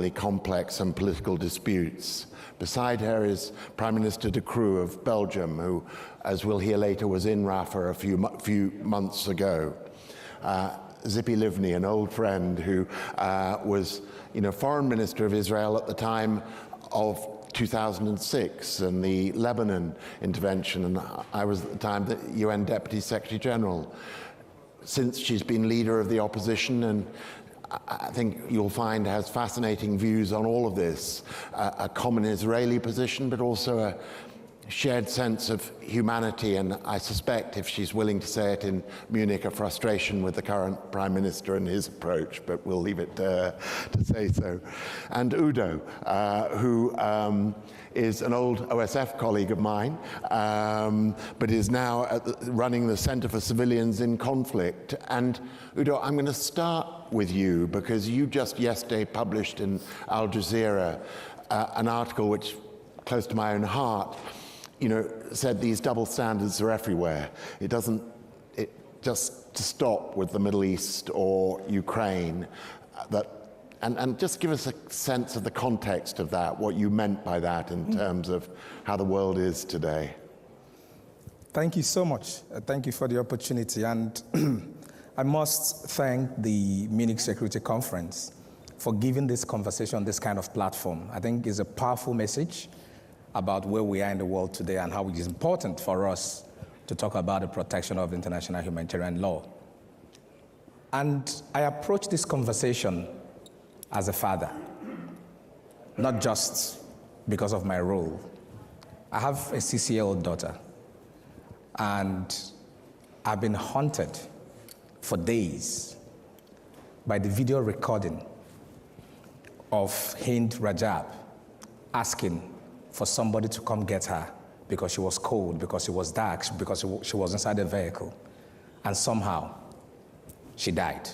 complex and political disputes. Beside her is Prime Minister de Croo of Belgium, who, as we'll hear later, was in Rafah a few months ago. Tzipi Livni, an old friend who was, Foreign Minister of Israel at the time of 2006 and the Lebanon intervention, and I was at the time the UN Deputy Secretary General. Since she's been leader of the opposition, and I think you'll find has fascinating views on all of this, a common Israeli position, but also a shared sense of humanity, and I suspect, if she's willing to say it in Munich, a frustration with the current Prime Minister and his approach, but we'll leave it to say so. And Udo, who is an old OSF colleague of mine, but is now running the Center for Civilians in Conflict. And Udo, I'm going to start with you, because you just yesterday published in Al Jazeera an article which, close to my own heart, said these double standards are everywhere. It doesn't just to stop with the Middle East or Ukraine, and just give us a sense of the context of that, what you meant by that in terms of how the world is today. Thank you so much. Thank you for the opportunity. And I must thank the Munich Security Conference for giving this conversation this kind of platform. I think it's a powerful message about where we are in the world today and how it is important for us to talk about the protection of international humanitarian law. And I approach this conversation as a father, not just because of my role. I have a 6-year-old daughter, and I've been haunted for days by the video recording of Hind Rajab asking for somebody to come get her because she was cold, because it was dark, because she was inside the vehicle, and somehow she died.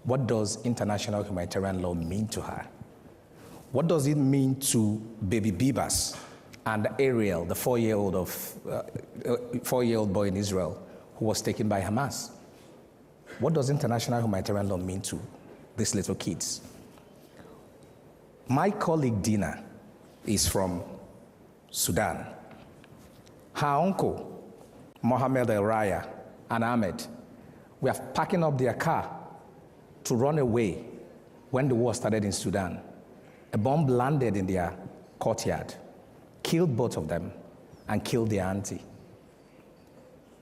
What does international humanitarian law mean to her? What does it mean to baby Bibas and Ariel, the 4-year-old boy in Israel who was taken by Hamas? What does international humanitarian law mean to these little kids? My colleague Dina is from Sudan. Her uncle, Mohammed El Raya, and Ahmed, were packing up their car to run away when the war started in Sudan. A bomb landed in their courtyard, killed both of them, and killed their auntie.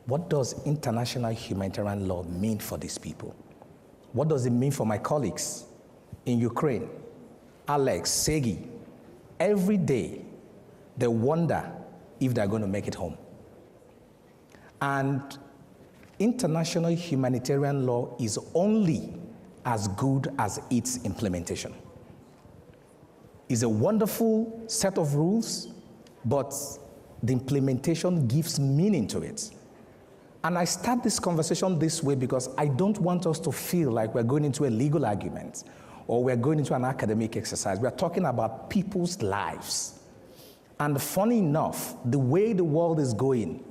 What does international humanitarian law mean for these people? What does it mean for my colleagues in Ukraine? Alex, Segi, every day they wonder if they're going to make it home. And international humanitarian law is only as good as its implementation. It's a wonderful set of rules, but the implementation gives meaning to it. And I start this conversation this way because I don't want us to feel like we're going into a legal argument or we're going into an academic exercise. We're talking about people's lives. And funny enough, the way the world is going,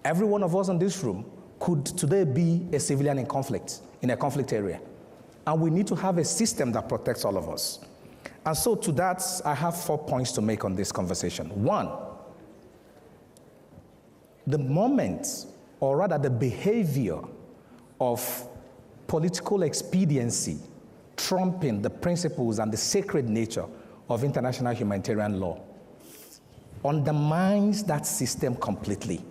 every one of us in this room could today be a civilian in conflict, in a conflict area. And we need to have a system that protects all of us. And so to that, I have 4 points to make on this conversation. 1, the moment, or rather the behavior of political expediency trumping the principles and the sacred nature of international humanitarian law undermines that system completely.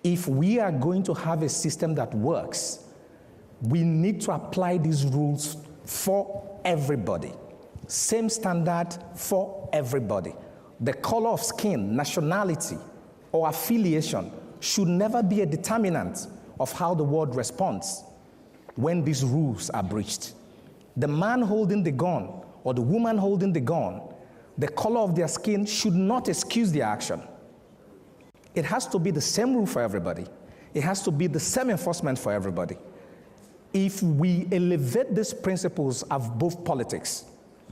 If we are going to have a system that works, we need to apply these rules for everybody. Same standard for everybody. The color of skin, nationality, or affiliation should never be a determinant of how the world responds when these rules are breached. The man holding the gun or the woman holding the gun, the color of their skin should not excuse their action. It has to be the same rule for everybody. It has to be the same enforcement for everybody. If we elevate these principles of both politics,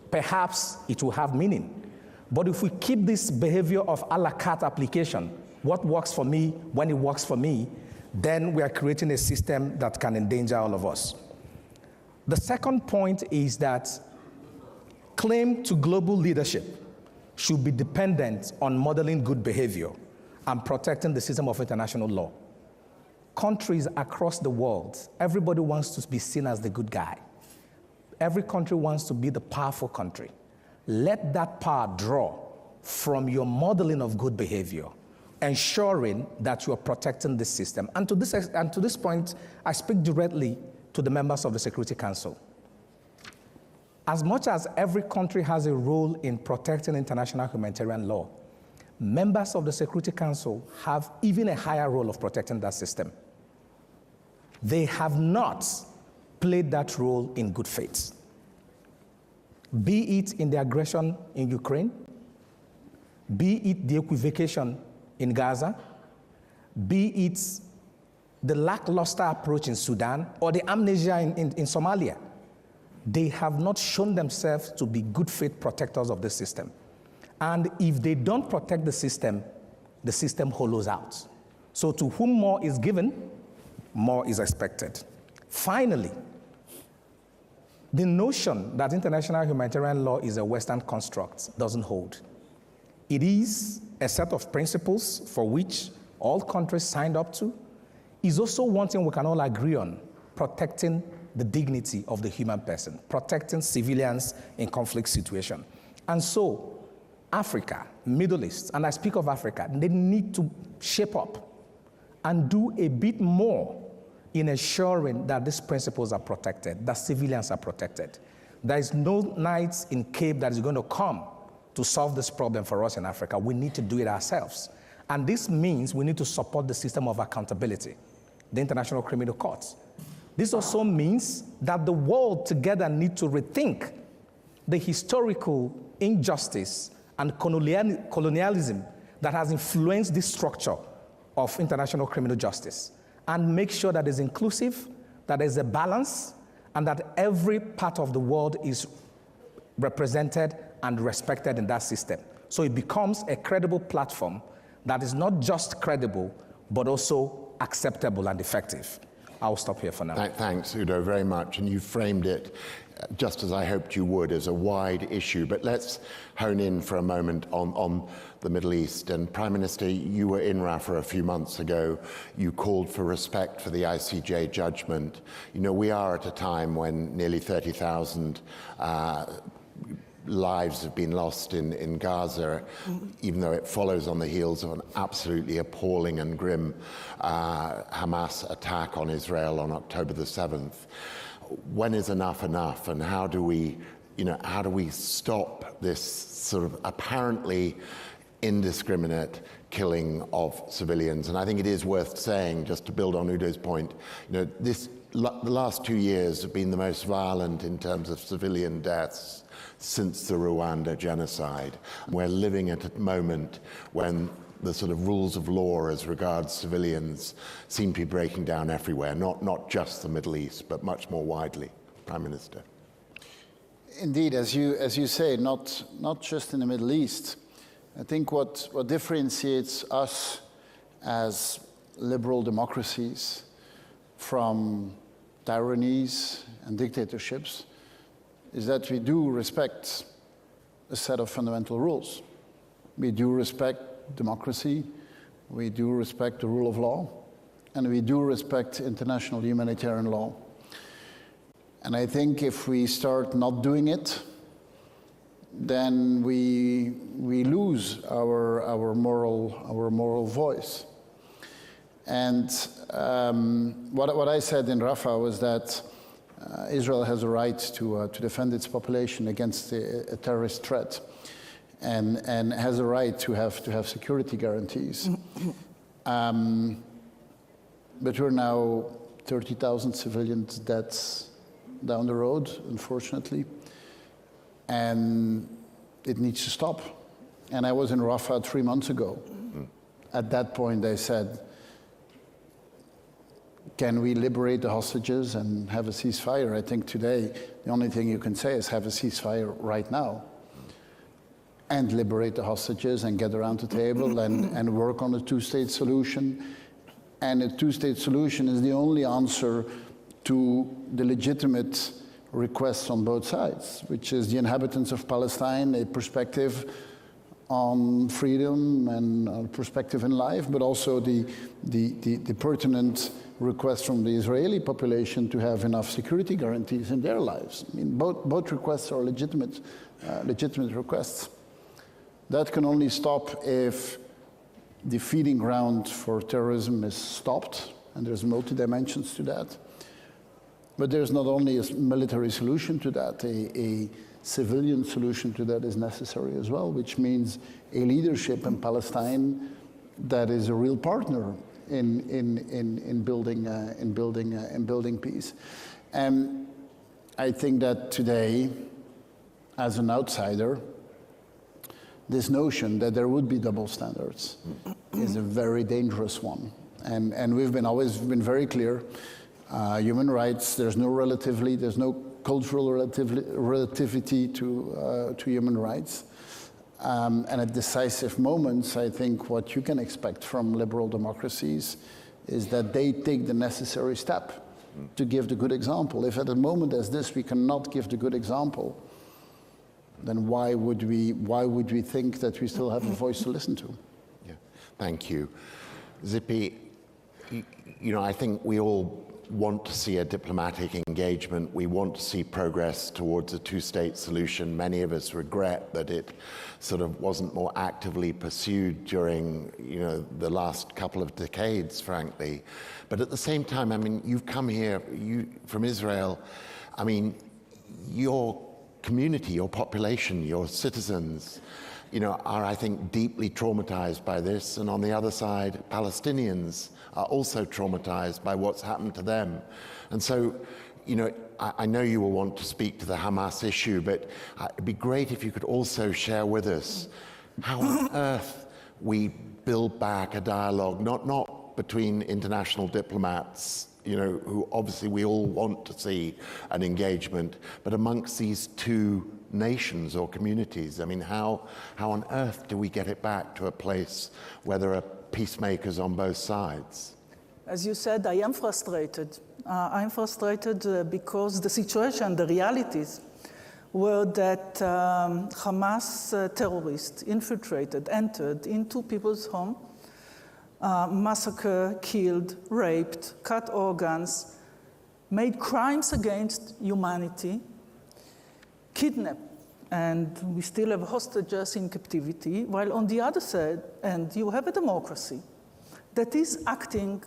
perhaps it will have meaning. But if we keep this behavior of a la carte application, what works for me when it works for me, then we are creating a system that can endanger all of us. The second point is that claim to global leadership should be dependent on modeling good behavior and protecting the system of international law. Countries across the world, everybody wants to be seen as the good guy. Every country wants to be the powerful country. Let that power draw from your modeling of good behavior, ensuring that you are protecting the system. And to this point, I speak directly to the members of the Security Council. As much as every country has a role in protecting international humanitarian law, members of the Security Council have even a higher role of protecting that system. They have not played that role in good faith. Be it in the aggression in Ukraine, be it the equivocation in Gaza, be it the lackluster approach in Sudan, or the amnesia in Somalia. They have not shown themselves to be good faith protectors of the system. And if they don't protect the system hollows out. So to whom more is given, more is expected. Finally, the notion that international humanitarian law is a Western construct doesn't hold. It is a set of principles for which all countries signed up to. Is also one thing we can all agree on: protecting the dignity of the human person, protecting civilians in conflict situation. And so, Africa, Middle East, and I speak of Africa, they need to shape up and do a bit more in ensuring that these principles are protected, that civilians are protected. There is no night in Cape that is going to come to solve this problem for us in Africa. We need to do it ourselves. And this means we need to support the system of accountability, the International Criminal Court. This also means that the world together need to rethink the historical injustice and colonialism that has influenced this structure of international criminal justice, and make sure that it's inclusive, that there's a balance, and that every part of the world is represented and respected in that system. So it becomes a credible platform that is not just credible, but also acceptable and effective. I'll stop here for now. Thanks, Udo, very much. And you framed it, just as I hoped you would, as a wide issue. But let's hone in for a moment on the Middle East. And Prime Minister, you were in Rafah a few months ago. You called for respect for the ICJ judgment. You know, we are at a time when nearly 30,000 lives have been lost in Gaza, even though it follows on the heels of an absolutely appalling and grim Hamas attack on Israel on October the 7th. When is enough enough, and how do we stop this sort of apparently indiscriminate killing of civilians? And I think it is worth saying, just to build on Udo's point, the last 2 years have been the most violent in terms of civilian deaths since the Rwanda genocide. We're living at a moment when the sort of rules of law as regards civilians seem to be breaking down everywhere, not just the Middle East, but much more widely. Prime Minister. Indeed, as you say, not just in the Middle East. I think what differentiates us as liberal democracies from tyrannies and dictatorships is that we do respect a set of fundamental rules. We do respect democracy, we do respect the rule of law, and we do respect international humanitarian law. And I think if we start not doing it, then we lose our moral voice. And what I said in Rafah was that Israel has a right to defend its population against a terrorist threat, and has a right to have security guarantees. But we're now 30,000 civilians deaths down the road, unfortunately, and it needs to stop. And I was in Rafah 3 months ago. At that point, I said, can we liberate the hostages and have a ceasefire? I think today, the only thing you can say is have a ceasefire right now and liberate the hostages and get around the table and work on a two-state solution. And a two-state solution is the only answer to the legitimate requests on both sides, which is the inhabitants of Palestine, a perspective on freedom and a perspective in life, but also the pertinent request from the Israeli population to have enough security guarantees in their lives. I mean, both requests are legitimate requests. That can only stop if the feeding ground for terrorism is stopped, and there's multi-dimensions to that. But there's not only a military solution to that, a civilian solution to that is necessary as well, which means a leadership in Palestine that is a real partner in building peace. And I think that today, as an outsider, this notion that there would be double standards is a very dangerous one. And we've always been very clear. Human rights, there's no cultural relativity to human rights. And at decisive moments, I think what you can expect from liberal democracies is that they take the necessary step to give the good example. If at a moment as this we cannot give the good example, then why would we think that we still have a voice to listen to? Yeah, thank you. Tzipi, you know, I think we all want to see a diplomatic engagement. We want to see progress towards a two-state solution. Many of us regret that it sort of wasn't more actively pursued during, you know, the last couple of decades, frankly. But at the same time, I mean, you've come here, from Israel. I mean, your community, your population, your citizens, you know, are, I think, deeply traumatized by this. And on the other side, Palestinians are also traumatized by what's happened to them. And so, you know, I know you will want to speak to the Hamas issue, but it'd be great if you could also share with us how on earth we build back a dialogue, not between international diplomats, you know, who obviously we all want to see an engagement, but amongst these two nations or communities. I mean, how on earth do we get it back to a place where there are peacemakers on both sides? As you said, I am frustrated. I'm frustrated because the situation, the realities, were that Hamas terrorists entered into people's home, massacred, killed, raped, cut organs, made crimes against humanity, kidnapped, and we still have hostages in captivity, while on the other side, and you have a democracy that is acting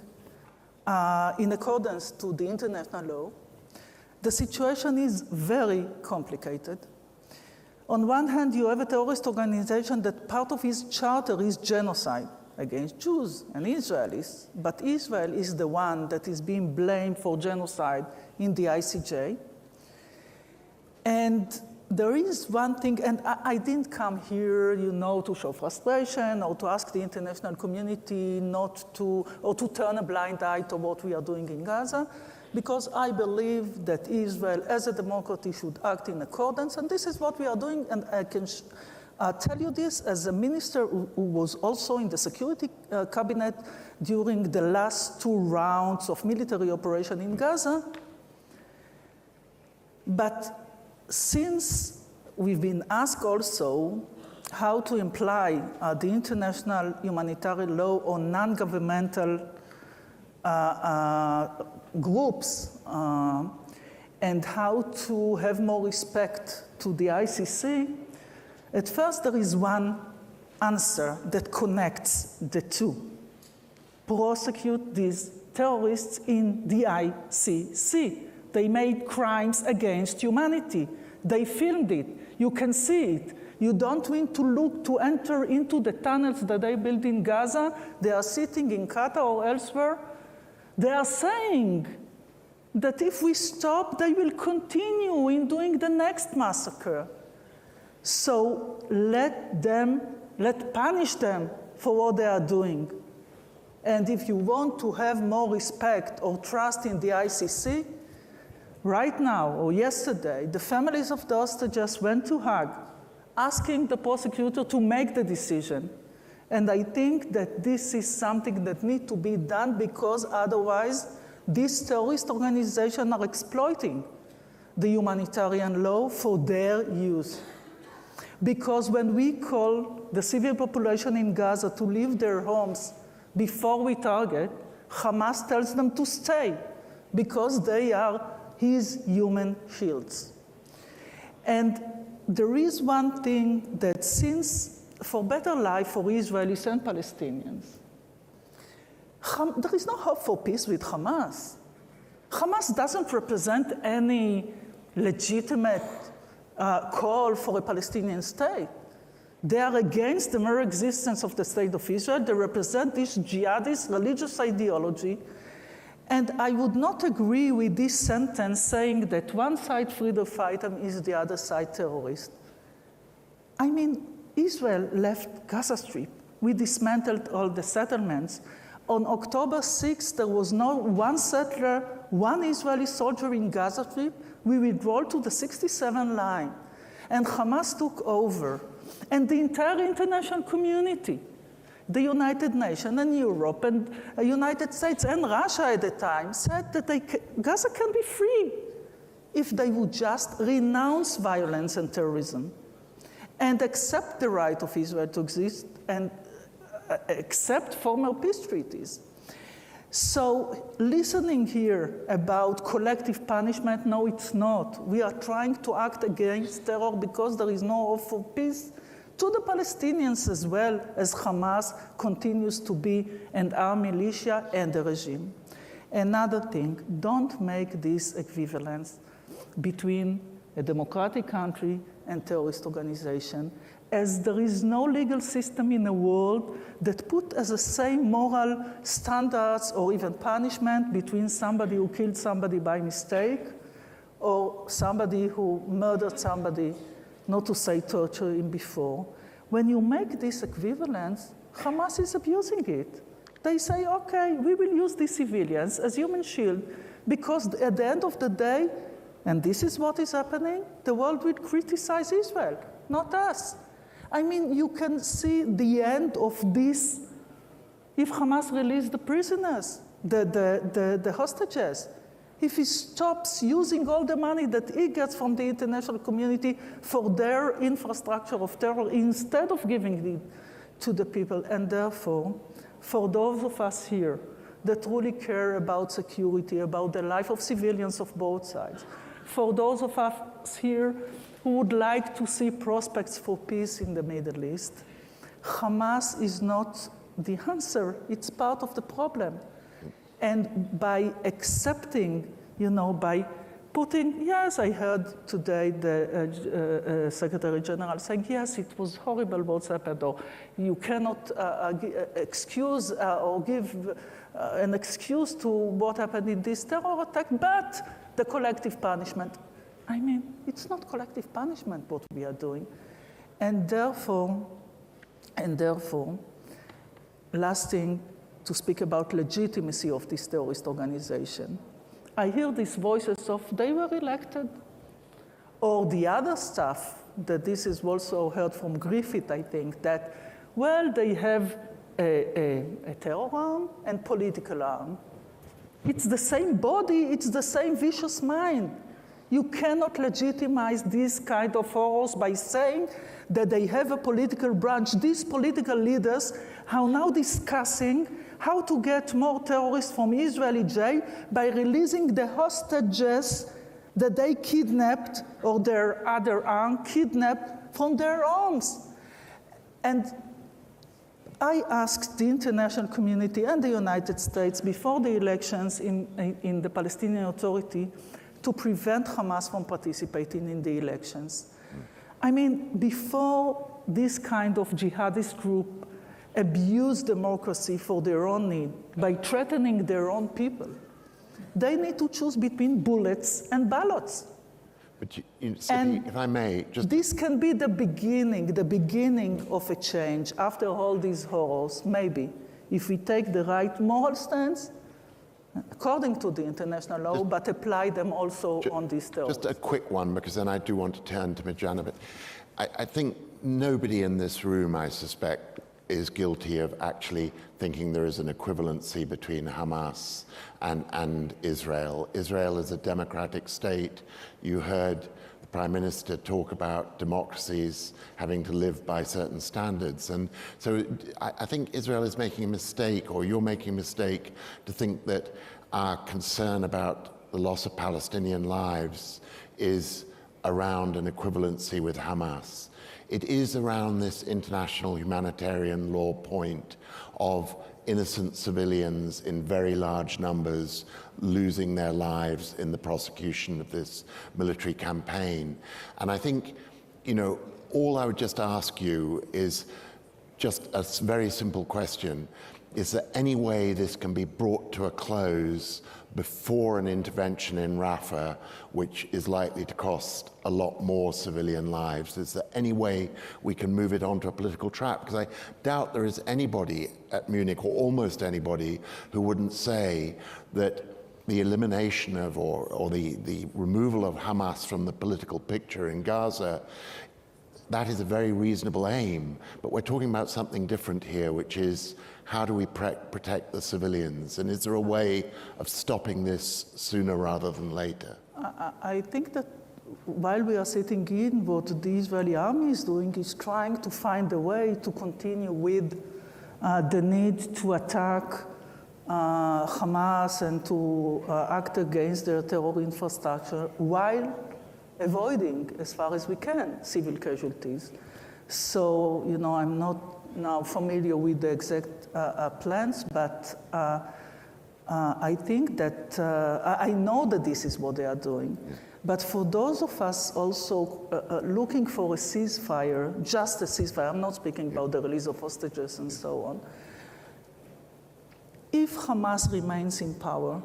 in accordance to the international law. The situation is very complicated. On one hand, you have a terrorist organization that part of its charter is genocide against Jews and Israelis, but Israel is the one that is being blamed for genocide in the ICJ. And there is one thing, and I didn't come here, you know, to show frustration or to ask the international community not to, or to turn a blind eye to what we are doing in Gaza, because I believe that Israel, as a democracy, should act in accordance, and this is what we are doing, and I can tell you this as a minister who was also in the security cabinet during the last 2 rounds of military operation in Gaza. But since we've been asked also how to imply the international humanitarian law on non-governmental groups and how to have more respect to the ICC, at first there is one answer that connects the two. Prosecute these terrorists in the ICC. They made crimes against humanity. They filmed it. You can see it. You don't need to enter into the tunnels that they built in Gaza. They are sitting in Qatar or elsewhere. They are saying that if we stop, they will continue in doing the next massacre. So let punish them for what they are doing. And if you want to have more respect or trust in the ICC, right now or yesterday, the families of the hostages went to Hague, asking the prosecutor to make the decision. And I think that this is something that needs to be done, because otherwise these terrorist organizations are exploiting the humanitarian law for their use. Because when we call the civil population in Gaza to leave their homes before we target, Hamas tells them to stay because they are his human shields. And there is one thing that since for better life for Israelis and Palestinians, there is no hope for peace with Hamas. Hamas doesn't represent any legitimate call for a Palestinian state. They are against the mere existence of the state of Israel. They represent this jihadist religious ideology. And I would not agree with this sentence saying that one side freedom fighter is the other side terrorist. I mean, Israel left Gaza Strip. We dismantled all the settlements. On October 6th, there was no one settler, one Israeli soldier in Gaza Strip. We withdrew to the 67 line. And Hamas took over. And the entire international community, the United Nations and Europe and the United States and Russia at the time said that Gaza can be free if they would just renounce violence and terrorism and accept the right of Israel to exist and accept former peace treaties. So listening here about collective punishment, no, it's not. We are trying to act against terror because there is no hope for peace to the Palestinians as well as Hamas continues to be an armed militia and the regime. Another thing, don't make this equivalence between a democratic country and terrorist organization, as there is no legal system in the world that put as the same moral standards or even punishment between somebody who killed somebody by mistake or somebody who murdered somebody, not to say torture him before. When you make this equivalence, Hamas is abusing it. They say, okay, we will use these civilians as human shield because at the end of the day, and this is what is happening, the world will criticize Israel, not us. I mean, you can see the end of this if Hamas releases the prisoners, the hostages. If he stops using all the money that he gets from the international community for their infrastructure of terror instead of giving it to the people. And therefore, for those of us here that truly care about security, about the life of civilians of both sides, for those of us here who would like to see prospects for peace in the Middle East, Hamas is not the answer, it's part of the problem. And by accepting, by putting, yes, I heard today the Secretary General saying, yes, it was horrible what's happened, or you cannot excuse or give an excuse to what happened in this terror attack, but the collective punishment. I mean, it's not collective punishment what we are doing. And therefore, last thing, to speak about legitimacy of this terrorist organization. I hear these voices of they were elected, or the other stuff, that this is also heard from Griffith, I think, that, well, they have a terror arm and political arm. It's the same body, it's the same vicious mind. You cannot legitimize these kind of horrors by saying that they have a political branch. These political leaders are now discussing how to get more terrorists from Israeli jail by releasing the hostages that they kidnapped, or their other arm kidnapped from their homes. And I asked the international community and the United States before the elections in the Palestinian Authority to prevent Hamas from participating in the elections. I mean, before this kind of jihadist group abuse democracy for their own need by threatening their own people, they need to choose between bullets and ballots. But Tzipi, if I may, just this can be the beginning of a change after all these horrors, maybe, if we take the right moral stance, according to the international law, but apply them also on these terrorists. Just a quick one, because then I do want to turn to Mirjana. But I think nobody in this room, I suspect, is guilty of actually thinking there is an equivalency between Hamas and Israel. Israel is a democratic state. You heard the Prime Minister talk about democracies having to live by certain standards. And so I think Israel is making a mistake, or you're making a mistake, to think that our concern about the loss of Palestinian lives is around an equivalency with Hamas. It is around this international humanitarian law point of innocent civilians in very large numbers losing their lives in the prosecution of this military campaign. And I think, you know, all I would just ask you is just a very simple question. Is there any way this can be brought to a close before an intervention in Rafah, which is likely to cost a lot more civilian lives? Is there any way we can move it onto a political track? Because I doubt there is anybody at Munich, or almost anybody, who wouldn't say that the elimination of or the removal of Hamas from the political picture in Gaza, that is a very reasonable aim. But we're talking about something different here, which is how do we protect the civilians? And is there a way of stopping this sooner rather than later? I think that while we are sitting in, what the Israeli army is doing is trying to find a way to continue with the need to attack Hamas and to act against their terror infrastructure while avoiding, as far as we can, civil casualties. So, you know, I'm not now familiar with the exact plans, but I think that, I know that this is what they are doing. Yeah. But for those of us also looking for a ceasefire, just a ceasefire, I'm not speaking about the release of hostages and so on. If Hamas remains in power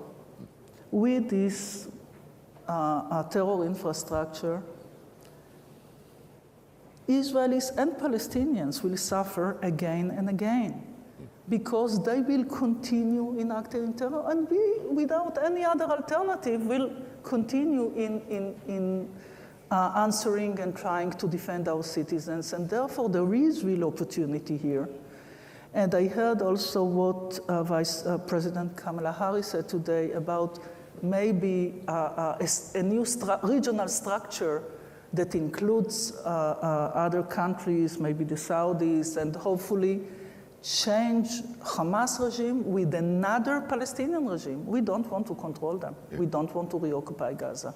with this terror infrastructure, Israelis and Palestinians will suffer again and again because they will continue enacting terror, and we, without any other alternative, will continue in answering and trying to defend our citizens. And therefore, there is real opportunity here. And I heard also what Vice President Kamala Harris said today about maybe a new regional structure that includes other countries, maybe the Saudis, and hopefully change Hamas regime with another Palestinian regime. We don't want to control them. Yeah. We don't want to reoccupy Gaza.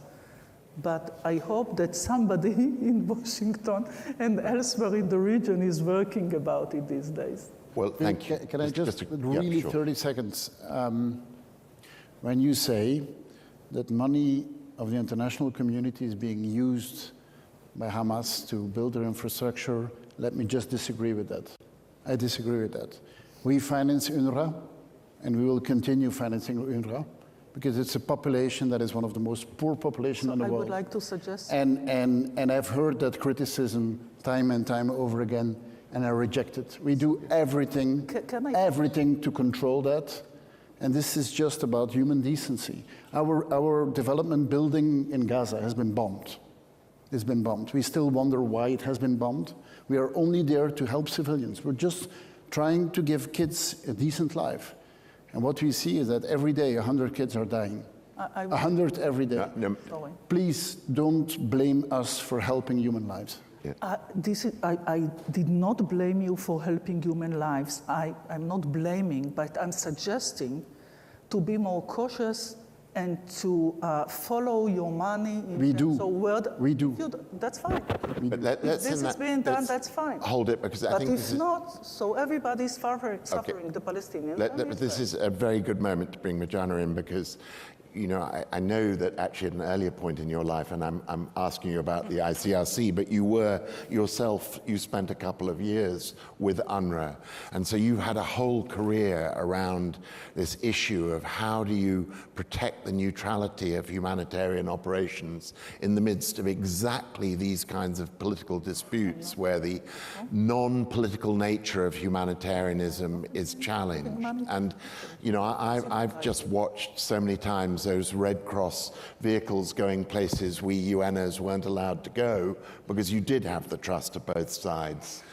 But I hope that somebody in Washington and elsewhere in the region is working about it these days. Well, thank you. Can I just really, yeah, sure. 30 seconds. When you say that money of the international community is being used by Hamas to build their infrastructure, let me just disagree with that. I disagree with that. We finance UNRWA, and we will continue financing UNRWA, because it's a population that is one of the most poor populations in the world. I would like to suggest... And I've heard that criticism time and time over again, and I reject it. We do everything, everything to control that. And this is just about human decency. Our development building in Gaza has been bombed. It's been bombed. We still wonder why it has been bombed. We are only there to help civilians. We're just trying to give kids a decent life. And what we see is that every day 100 kids are dying. 100 every day. No. Please don't blame us for helping human lives. Yeah. I did not blame you for helping human lives. I'm not blaming, but I'm suggesting to be more cautious and to follow your money. We do. We do. That's fine. But if this is being done, that's fine. Hold it, because I think this is... But if not, so everybody's suffering, okay. The Palestinians. This is a very good moment to bring Mirjana in, because you know, I know that actually at an earlier point in your life, and I'm asking you about the ICRC, but you were yourself, you spent a couple of years with UNRWA. And so you had a whole career around this issue of how do you protect the neutrality of humanitarian operations in the midst of exactly these kinds of political disputes where the non-political nature of humanitarianism is challenged. And, you know, I've just watched so many times those Red Cross vehicles going places we UNers weren't allowed to go because you did have the trust of both sides.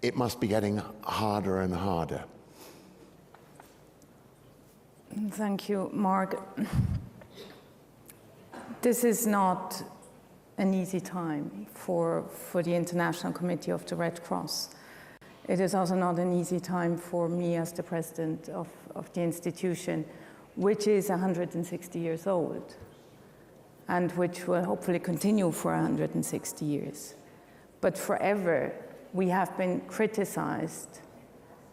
it must be getting harder and harder. Thank you, Mark. This is not an easy time for the International Committee of the Red Cross. It is also not an easy time for me as the president of the institution, which is 160 years old and which will hopefully continue for 160 years. But forever, we have been criticized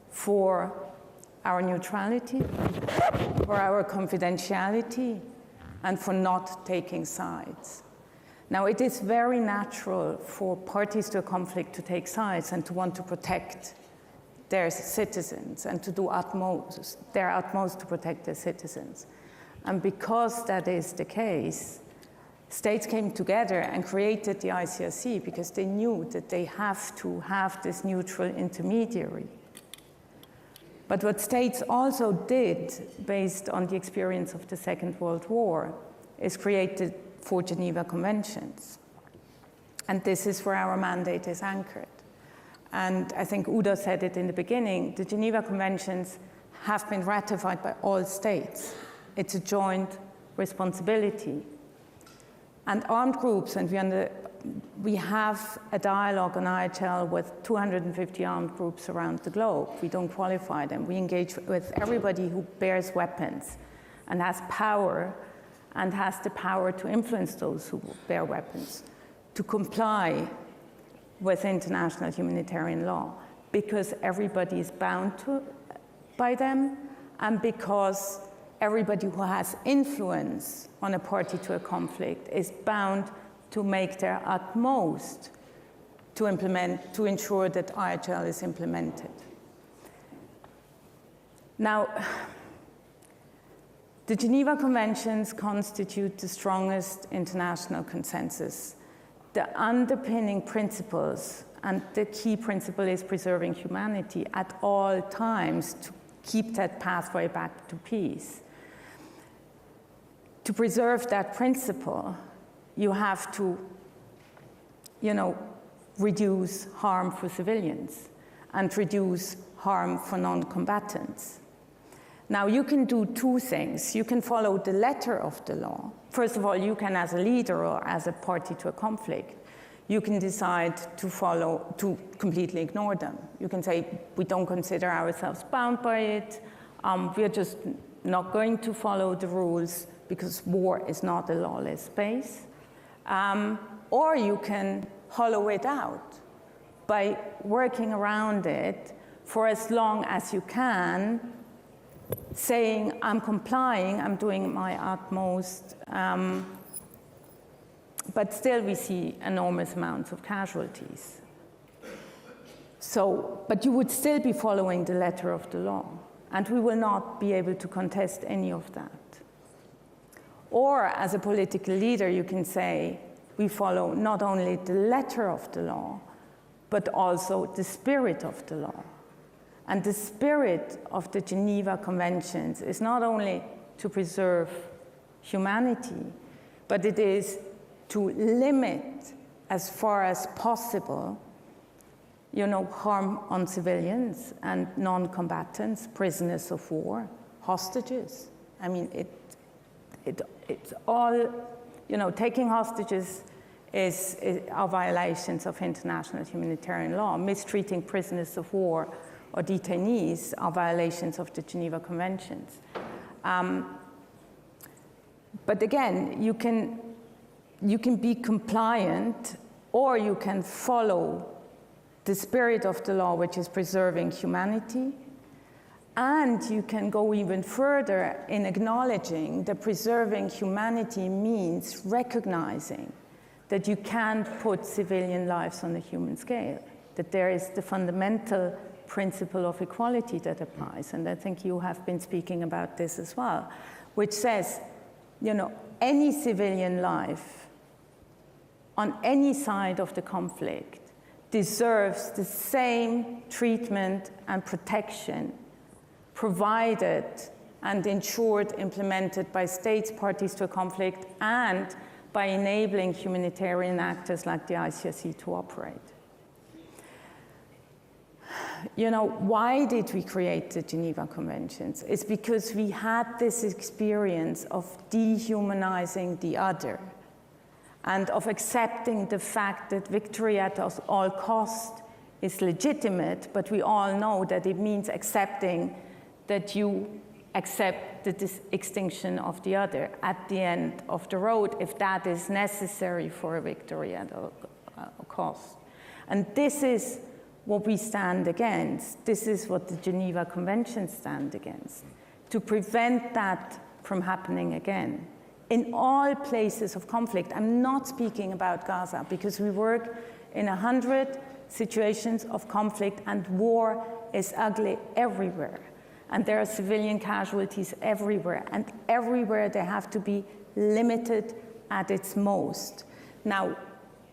for our neutrality, for our confidentiality, and for not taking sides. Now, it is very natural for parties to a conflict to take sides and to want to protect their citizens and to do their utmost to protect their citizens. And because that is the case, states came together and created the ICRC because they knew that they have to have this neutral intermediary. But what states also did, based on the experience of the Second World War, is created 4 Geneva Conventions. And this is where our mandate is anchored. And I think Udo said it in the beginning, the Geneva Conventions have been ratified by all states. It's a joint responsibility. And armed groups, and we have a dialogue on IHL with 250 armed groups around the globe. We don't qualify them. We engage with everybody who bears weapons and has power and has the power to influence those who bear weapons to comply with international humanitarian law, because everybody is bound by them, and because everybody who has influence on a party to a conflict is bound to make their utmost to ensure that IHL is implemented. Now, the Geneva Conventions constitute the strongest international consensus. The underpinning principles, and the key principle is preserving humanity at all times to keep that pathway back to peace. To preserve that principle, you have to, reduce harm for civilians and reduce harm for non-combatants. Now, you can do 2 things. You can follow the letter of the law. First of all, you can, as a leader or as a party to a conflict, you can decide to completely ignore them. You can say, we don't consider ourselves bound by it. We're just not going to follow the rules because war is not a lawless space. Or you can hollow it out by working around it for as long as you can, saying, I'm complying, I'm doing my utmost, but still we see enormous amounts of casualties. But you would still be following the letter of the law, and we will not be able to contest any of that. Or as a political leader, you can say, we follow not only the letter of the law, but also the spirit of the law. And the spirit of the Geneva Conventions is not only to preserve humanity, but it is to limit, as far as possible, harm on civilians and non-combatants, prisoners of war, hostages. I mean, it's all, taking hostages are violations of international humanitarian law. Mistreating prisoners of war or detainees are violations of the Geneva Conventions. But again, you can be compliant, or you can follow the spirit of the law, which is preserving humanity, and you can go even further in acknowledging that preserving humanity means recognizing that you can't put civilian lives on a human scale, that there is the fundamental principle of equality that applies, and I think you have been speaking about this as well, which says, any civilian life on any side of the conflict deserves the same treatment and protection provided and ensured, implemented by states parties to a conflict and by enabling humanitarian actors like the ICRC to operate. why did we create the Geneva Conventions? It's because we had this experience of dehumanizing the other and of accepting the fact that victory at all cost is legitimate, but we all know that it means accepting that you accept the extinction of the other at the end of the road, if that is necessary for a victory at all cost. And this is what we stand against. This is what the Geneva Conventions stand against, to prevent that from happening again. In all places of conflict, I'm not speaking about Gaza, because we work in 100 situations of conflict, and war is ugly everywhere. And there are civilian casualties everywhere, and everywhere they have to be limited at its most. Now,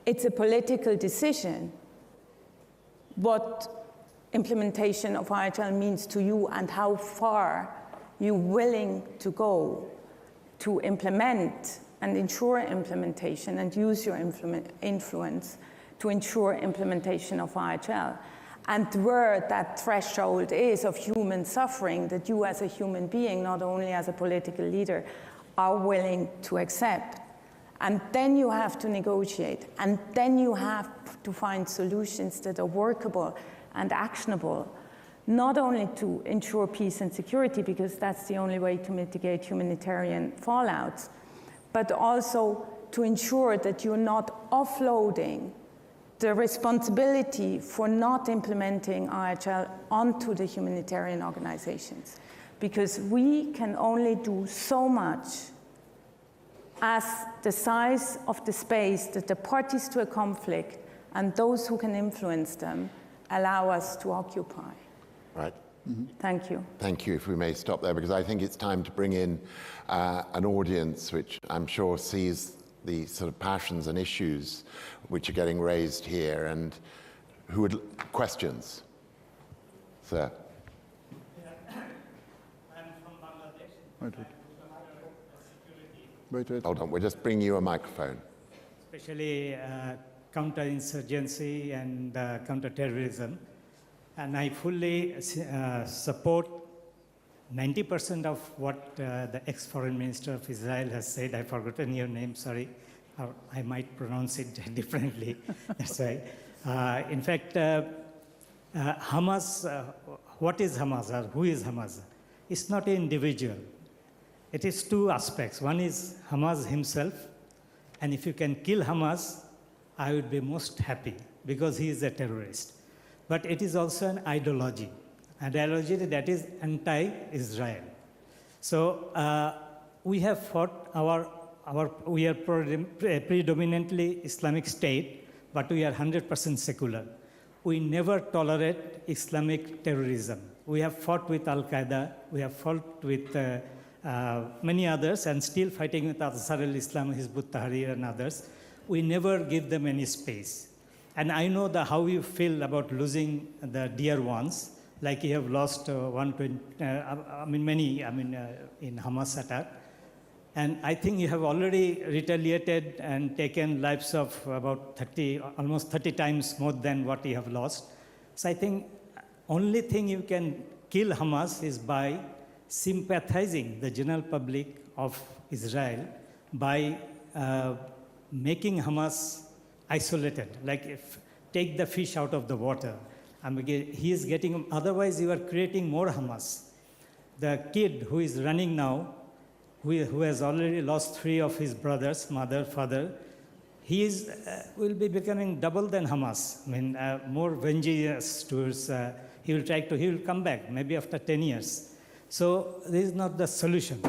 it's a political decision what implementation of IHL means to you and how far you're willing to go to implement and ensure implementation and use your influence to ensure implementation of IHL. And where that threshold is of human suffering that you as a human being, not only as a political leader, are willing to accept. And then you have to negotiate, and then you have to find solutions that are workable and actionable, not only to ensure peace and security, because that's the only way to mitigate humanitarian fallouts, but also to ensure that you're not offloading the responsibility for not implementing IHL onto the humanitarian organizations. Because we can only do so much as the size of the space that the parties to a conflict and those who can influence them allow us to occupy. Right. Mm-hmm. Thank you. Thank you, if we may stop there, because I think it's time to bring in an audience which I'm sure sees the sort of passions and issues which are getting raised here, and who would, questions? Sir. I'm from Bangladesh. Wait. Hold on, we'll just bring you a microphone. Especially counterinsurgency and counterterrorism. And I fully support 90% of what the ex-foreign minister of Israel has said. I've forgotten your name, sorry. Or I might pronounce it differently. That's why. In fact, Hamas, what is Hamas or who is Hamas? It's not an individual. It is two aspects. One is Hamas himself, and if you can kill Hamas, I would be most happy, because he is a terrorist. But it is also an ideology that is anti-Israel. So we have fought we are predominantly Islamic state, but we are 100% secular. We never tolerate Islamic terrorism. We have fought with Al-Qaeda, we have fought with many others, and still fighting with Ansar al-Islam, Hizb ut-Tahrir and others. We never give them any space. And I know how you feel about losing the dear ones, like you have lost many in Hamas attack. And I think you have already retaliated and taken lives of about almost 30 times more than what you have lost. So I think only thing you can kill Hamas is by sympathizing the general public of Israel by making Hamas isolated, like if take the fish out of the water. He is getting, otherwise you are creating more Hamas. The kid who is running now, who has already lost 3 of his brothers, mother, father, he will be becoming double than Hamas. More vengeance towards, he will come back, maybe after 10 years. So this is not the solution.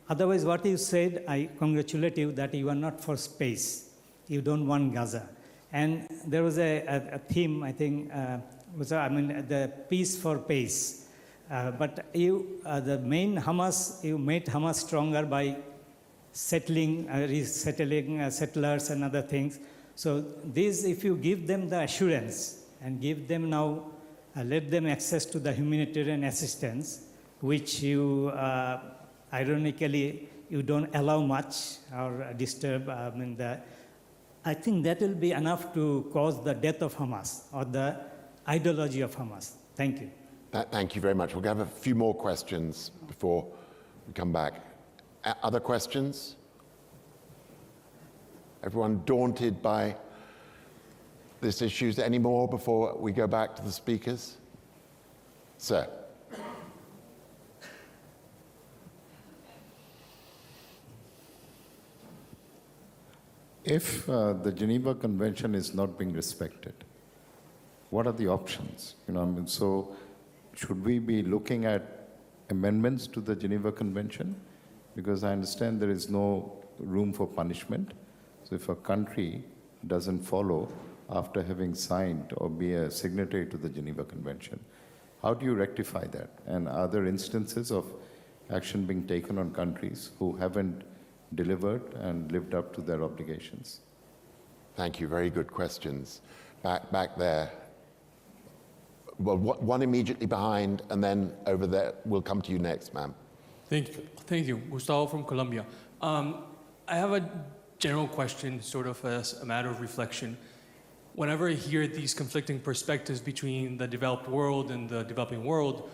Otherwise what you said, I congratulate you that you are not for space. You don't want Gaza. And there was a theme, I think, the peace for pace. But the main Hamas, you made Hamas stronger by resettling settlers and other things. So this, if you give them the assurance and give them now, let them access to the humanitarian assistance, which you, ironically, you don't allow much or disturb. I think that will be enough to cause the death of Hamas or the ideology of Hamas. Thank you. Thank you very much. We'll have a few more questions before we come back. Other questions? Everyone daunted by this issue? Any more before we go back to the speakers? Sir. If the Geneva Convention is not being respected, what are the options? So should we be looking at amendments to the Geneva Convention? Because I understand there is no room for punishment. So if a country doesn't follow after having signed or be a signatory to the Geneva Convention, how do you rectify that? And are there instances of action being taken on countries who haven't delivered and lived up to their obligations? Thank you. Very good questions. Back there. Well, one immediately behind, and then over there. We'll come to you next, ma'am. Thank you. Gustavo from Colombia. I have a general question, sort of as a matter of reflection. Whenever I hear these conflicting perspectives between the developed world and the developing world,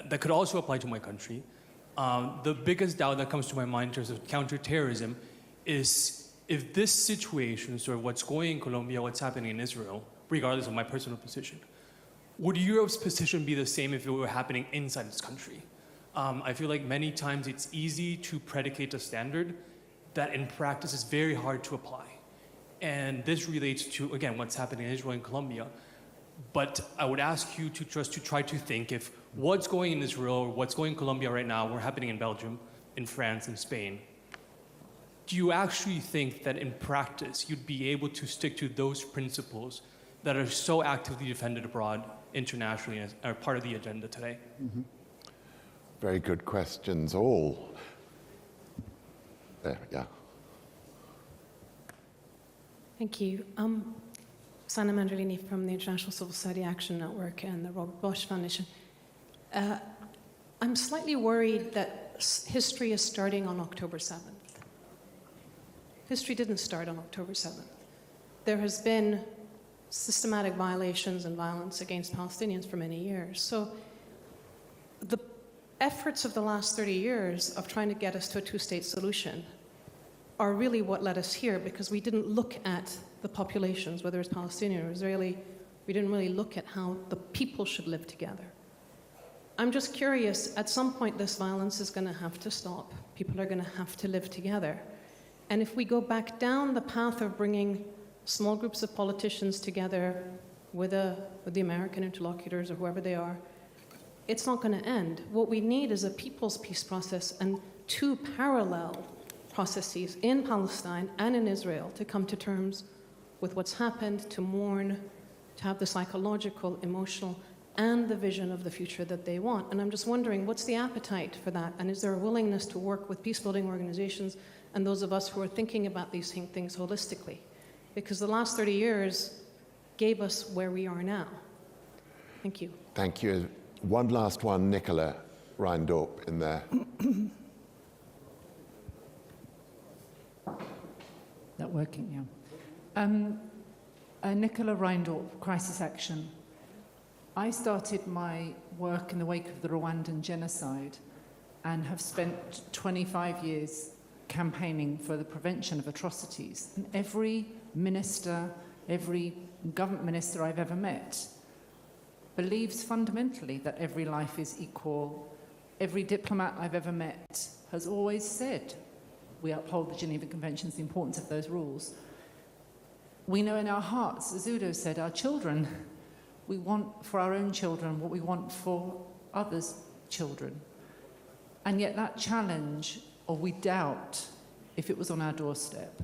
that could also apply to my country, the biggest doubt that comes to my mind in terms of counterterrorism is if this situation, sort of what's going in Colombia, what's happening in Israel, regardless of my personal position, would Europe's position be the same if it were happening inside its country? I feel like many times it's easy to predicate a standard that in practice is very hard to apply. And this relates to, again, what's happening in Israel and Colombia. But I would ask you to just to try to think if what's going in Israel or what's going in Colombia right now were happening in Belgium, in France, in Spain, do you actually think that in practice you'd be able to stick to those principles that are so actively defended abroad internationally and are part of the agenda today? Mm-hmm. Very good questions, all. There, yeah. Thank you. Sana Mandolini from the International Civil Society Action Network and the Robert Bosch Foundation. I'm slightly worried that history is starting on October 7th. History didn't start on October 7th. There has been systematic violations and violence against Palestinians for many years. So the efforts of the last 30 years of trying to get us to a two-state solution are really what led us here, because we didn't look at the populations, whether it's Palestinian or Israeli. We didn't really look at how the people should live together. I'm just curious, at some point this violence is going to have to stop. People are going to have to live together. And if we go back down the path of bringing small groups of politicians together with the American interlocutors or whoever they are, it's not going to end. What we need is a people's peace process and two parallel processes in Palestine and in Israel to come to terms with what's happened, to mourn, to have the psychological, emotional, and the vision of the future that they want. And I'm just wondering, what's the appetite for that? And is there a willingness to work with peace-building organizations and those of us who are thinking about these things holistically? Because the last 30 years gave us where we are now. Thank you. Thank you. One last one, Nicola Reindorp in there. That working, yeah. Nicola Reindorp, Crisis Action. I started my work in the wake of the Rwandan genocide and have spent 25 years campaigning for the prevention of atrocities. And every minister, every government minister I've ever met believes fundamentally that every life is equal. Every diplomat I've ever met has always said we uphold the Geneva Conventions, the importance of those rules. We know in our hearts, as Udo said, our children, we want for our own children what we want for others' children. And yet that challenge, or we doubt if it was on our doorstep,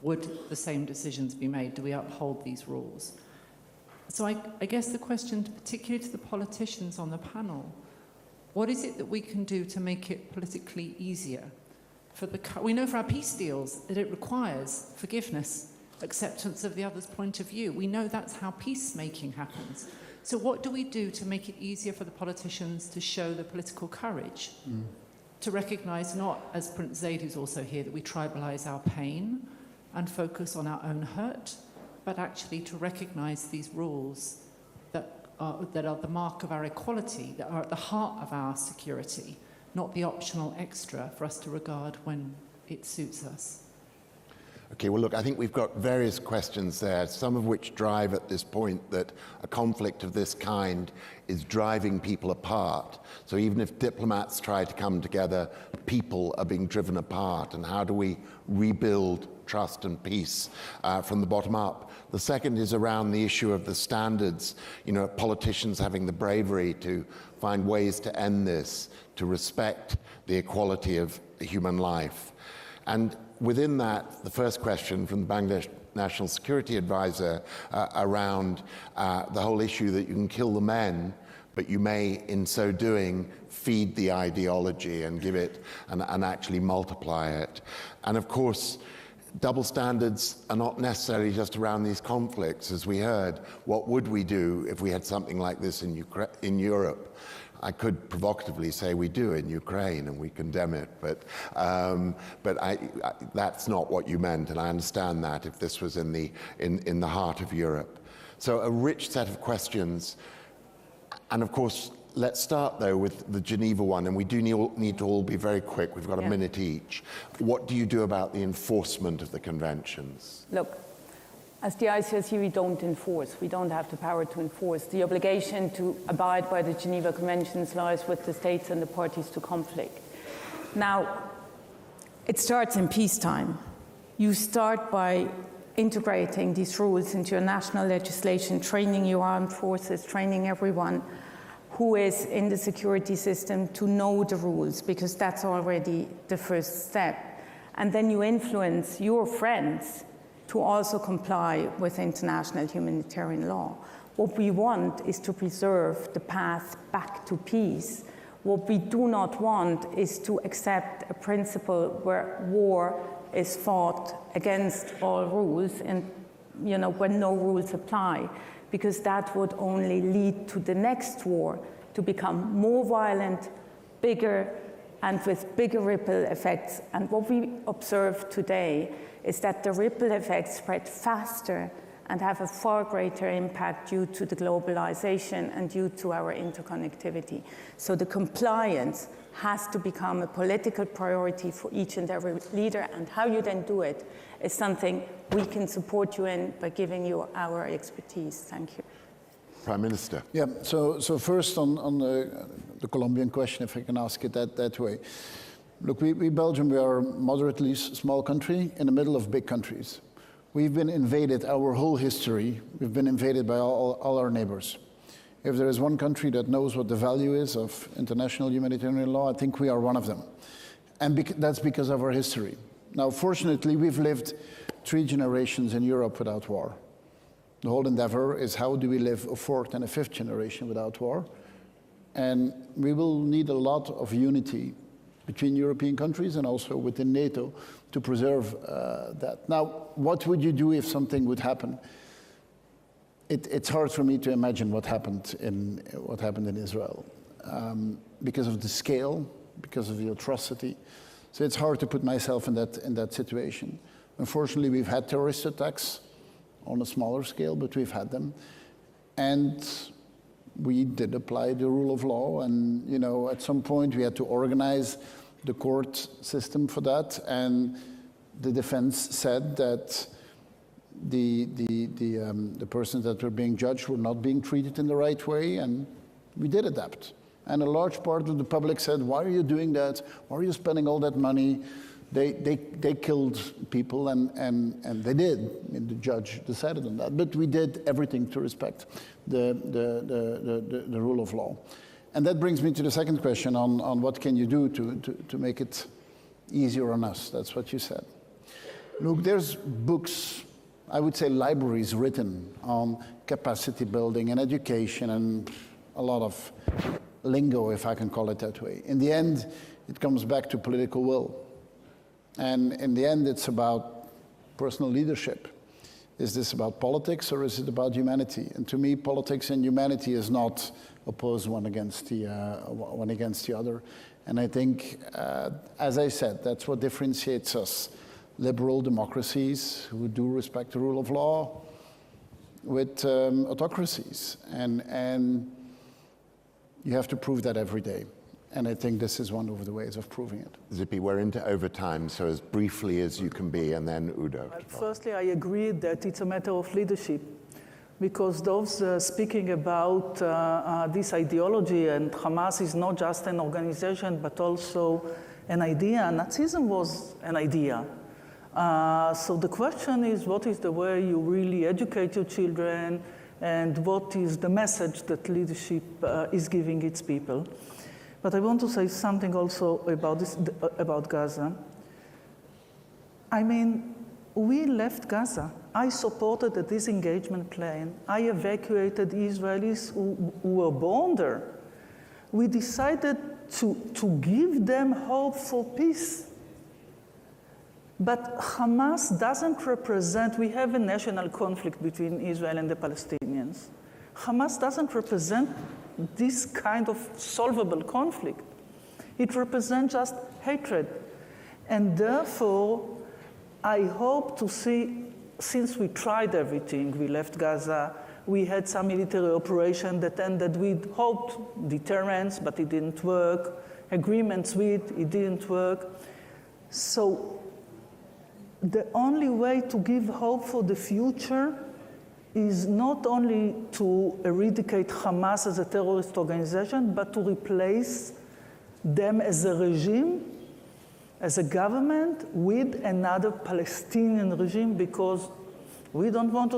would the same decisions be made? Do we uphold these rules? So I guess the question, particularly to the politicians on the panel, what is it that we can do to make it politically easier? We know for our peace deals that it requires forgiveness, acceptance of the other's point of view. We know that's how peacemaking happens. So what do we do to make it easier for the politicians to show the political courage to recognise, not, as Prince Zaid, who's also here, that we tribalise our pain and focus on our own hurt, but actually to recognise these rules that are the mark of our equality, that are at the heart of our security, not the optional extra for us to regard when it suits us. Okay, well, look, I think we've got various questions there, some of which drive at this point that a conflict of this kind is driving people apart. So even if diplomats try to come together, people are being driven apart. And how do we rebuild trust and peace from the bottom up? The second is around the issue of the standards, politicians having the bravery to find ways to end this, to respect the equality of human life. And within that, the first question from the Bangladesh National Security Advisor around the whole issue that you can kill the men, but you may, in so doing, feed the ideology and give it and actually multiply it. And of course, double standards are not necessarily just around these conflicts. As we heard, what would we do if we had something like this in Europe? I could provocatively say we do in Ukraine and we condemn it, but that's not what you meant, and I understand that if this was in the heart of Europe. So a rich set of questions, and of course, let's start though with the Geneva one, and we do need to all be very quick. We've got a minute each. What do you do about the enforcement of the conventions? Look, as the ICRC, we don't enforce. We don't have the power to enforce. The obligation to abide by the Geneva Conventions lies with the states and the parties to conflict. Now, it starts in peacetime. You start by integrating these rules into your national legislation, training your armed forces, training everyone who is in the security system to know the rules, because that's already the first step. And then you influence your friends to also comply with international humanitarian law. What we want is to preserve the path back to peace. What we do not want is to accept a principle where war is fought against all rules and, when no rules apply, because that would only lead to the next war to become more violent, bigger, and with bigger ripple effects. And what we observe today is that the ripple effects spread faster and have a far greater impact due to the globalization and due to our interconnectivity. So the compliance has to become a political priority for each and every leader, and how you then do it is something we can support you in by giving you our expertise. Thank you. Prime Minister. Yeah, so first on the Colombian question, if I can ask it that way. Look, we Belgium, we are a moderately small country in the middle of big countries. We've been invaded our whole history. We've been invaded by all our neighbors. If there is one country that knows what the value is of international humanitarian law, I think we are one of them. And that's because of our history. Now, fortunately, we've lived 3 generations in Europe without war. The whole endeavor is how do we live a 4th and a 5th generation without war? And we will need a lot of unity between European countries and also within NATO to preserve that. Now, what would you do if something would happen? It's hard for me to imagine what happened in Israel because of the scale, because of the atrocity. So it's hard to put myself in that situation. Unfortunately, we've had terrorist attacks on a smaller scale, but we've had them, and we did apply the rule of law, and at some point we had to organize the court system for that, and the defense said that the persons that were being judged were not being treated in the right way, and we did adapt. And a large part of the public said, why are you doing that? Why are you spending all that money? They killed people, and they did. I mean, the judge decided on that. But we did everything to respect the rule of law. And that brings me to the second question on what can you do to make it easier on us. That's what you said. Look, there's books, I would say libraries written on capacity building and education and a lot of lingo, if I can call it that way. In the end, it comes back to political will. And in the end, it's about personal leadership. Is this about politics or is it about humanity? And to me, politics and humanity is not opposed one against the other. And I think, as I said, that's what differentiates us. Liberal democracies who do respect the rule of law with autocracies. And you have to prove that every day. And I think this is one of the ways of proving it. Tzipi, we're into overtime, so as briefly as you can be, and then Udo. Firstly, I agree that it's a matter of leadership, because those speaking about this ideology, and Hamas is not just an organization, but also an idea. Nazism was an idea. So the question is, what is the way you really educate your children, and what is the message that leadership is giving its people? But I want to say something also about Gaza. I mean, we left Gaza. I supported a disengagement plan. I evacuated Israelis who were born there. We decided to give them hope for peace. But Hamas doesn't represent, we have a national conflict between Israel and the Palestinians. Hamas doesn't represent this kind of solvable conflict. It represents just hatred. And therefore, I hope to see, since we tried everything, we left Gaza, we had some military operation that ended with hoped deterrence, but it didn't work, agreements with, it didn't work. So the only way to give hope for the future is not only to eradicate Hamas as a terrorist organization, but to replace them as a regime, as a government, with another Palestinian regime, because we don't want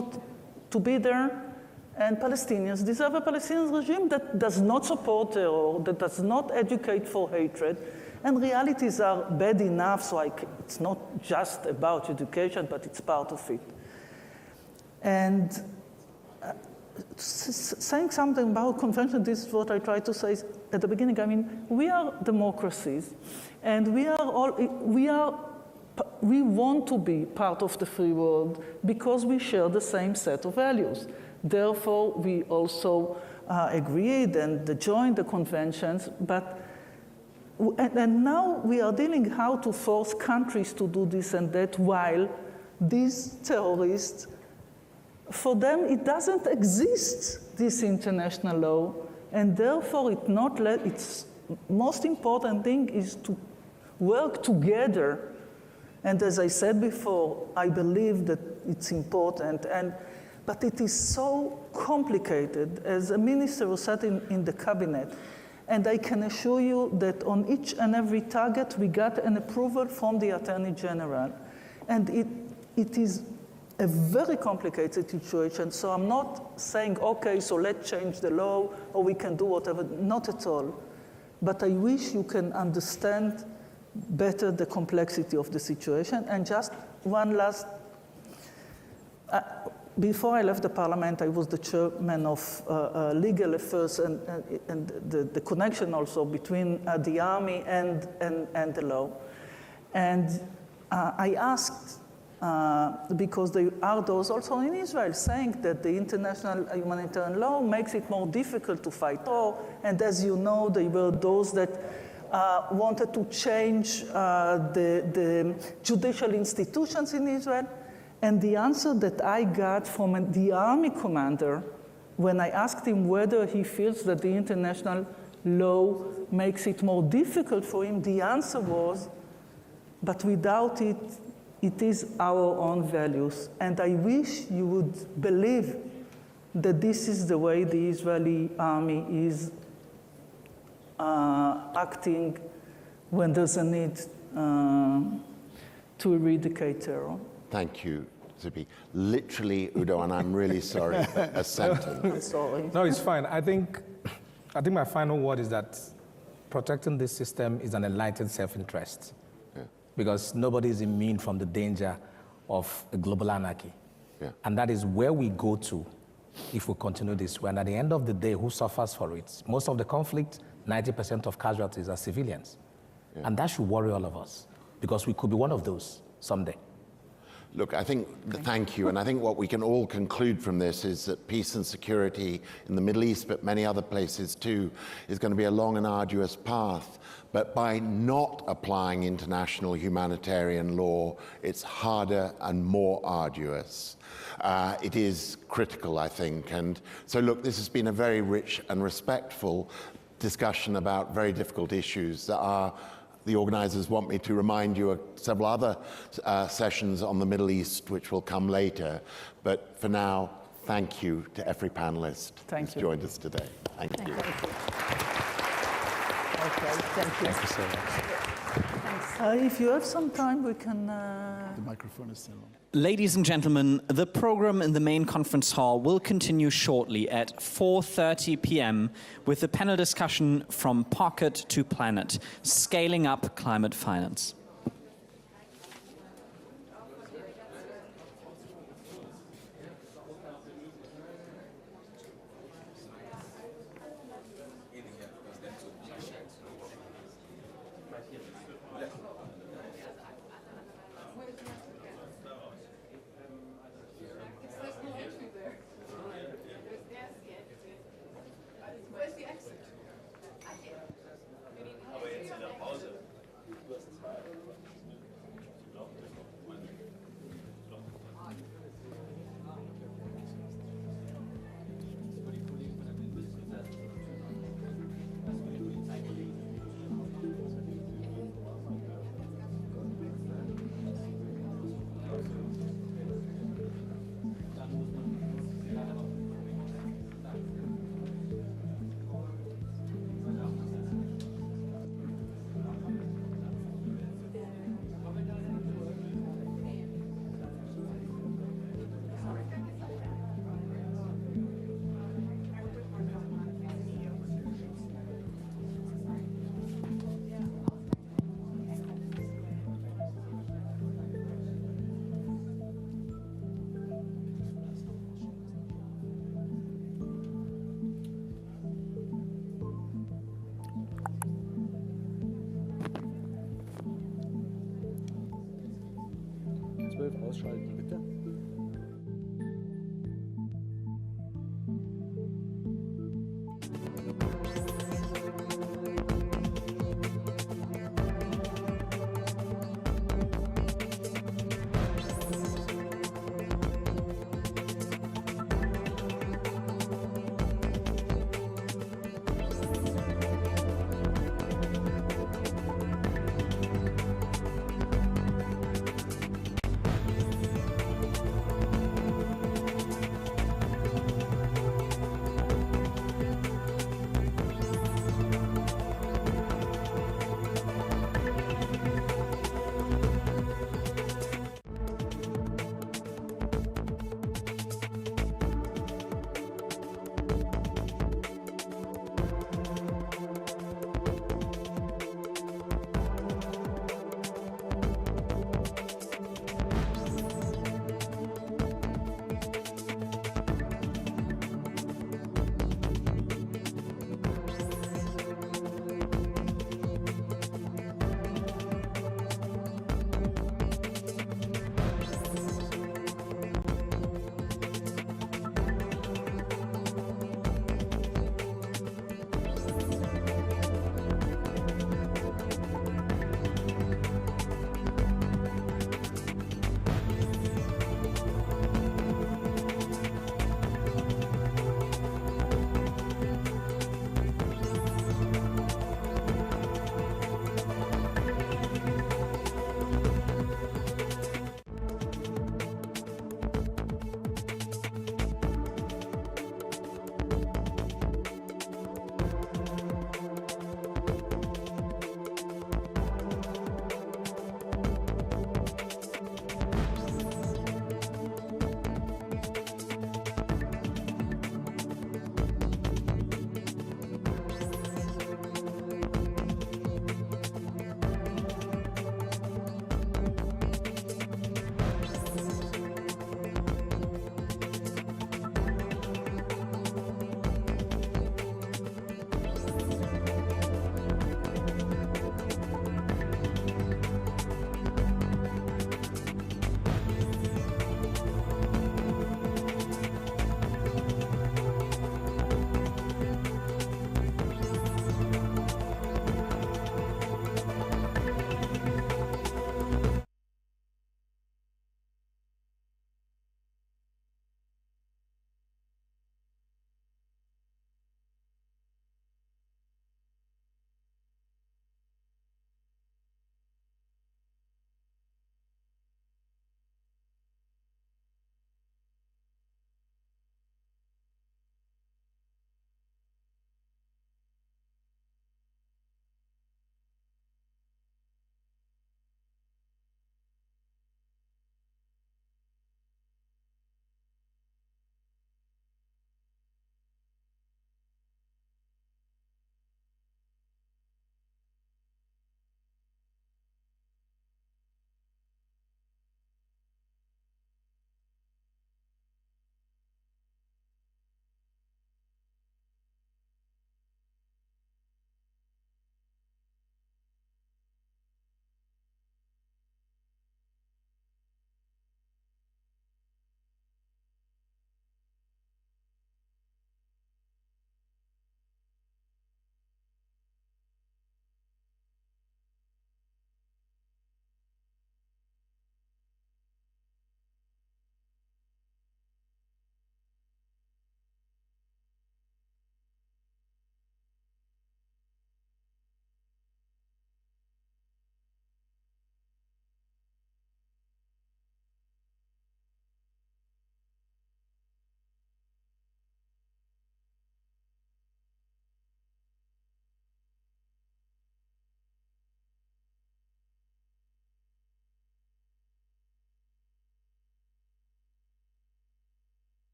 to be there, and Palestinians deserve a Palestinian regime that does not support terror, that does not educate for hatred, and realities are bad enough, so it's not just about education, but it's part of it. And saying something about convention, this is what I tried to say at the beginning. I mean, we are democracies, and we want to be part of the free world because we share the same set of values. Therefore, we also agreed and joined the conventions, and now we are dealing how to force countries to do this and that, while these terrorists, for them, it doesn't exist, this international law, and therefore its most important thing is to work together. And as I said before, I believe that it's important, but it is so complicated. As a minister who sat in the cabinet, and I can assure you that on each and every target, we got an approval from the Attorney General. And it is a very complicated situation, so I'm not saying, okay, so let's change the law, or we can do whatever, not at all. But I wish you can understand better the complexity of the situation. And just one last, before I left the parliament, I was the chairman of legal affairs and the connection also between the army and the law. And I asked, because there are those also in Israel saying that the international humanitarian law makes it more difficult to fight war. And as you know, there were those that wanted to change the judicial institutions in Israel. And the answer that I got from the army commander, when I asked him whether he feels that the international law makes it more difficult for him, the answer was, but without it, it is our own values. And I wish you would believe that this is the way the Israeli army is acting when there's a need to eradicate terror. Thank you, Tzipi. Literally, Udo, and I'm really sorry, a sentence. I'm sorry. No, it's fine. I think my final word is that protecting this system is an enlightened self-interest. Yeah. Because nobody is immune from the danger of a global anarchy. Yeah. And that is where we go to if we continue this way. And at the end of the day, who suffers for it? Most of the conflict, 90% of casualties are civilians. Yeah. And that should worry all of us, because we could be one of those someday. Look, I think, thank you, and I think what we can all conclude from this is that peace and security in the Middle East, but many other places too, is going to be a long and arduous path. But by not applying international humanitarian law, it's harder and more arduous. It is critical, I think. And so, look, this has been a very rich and respectful discussion about very difficult issues that are. The organizers want me to remind you of several other sessions on the Middle East, which will come later. But for now, thank you to every panelist who's joined us today. Thank you. Okay, thank you. Thank you so much. If you have some time, we can... The microphone is still on. Ladies and gentlemen, the program in the main conference hall will continue shortly at 4:30 p.m. with the panel discussion From Pocket to Planet, Scaling Up Climate Finance. Ausschalten.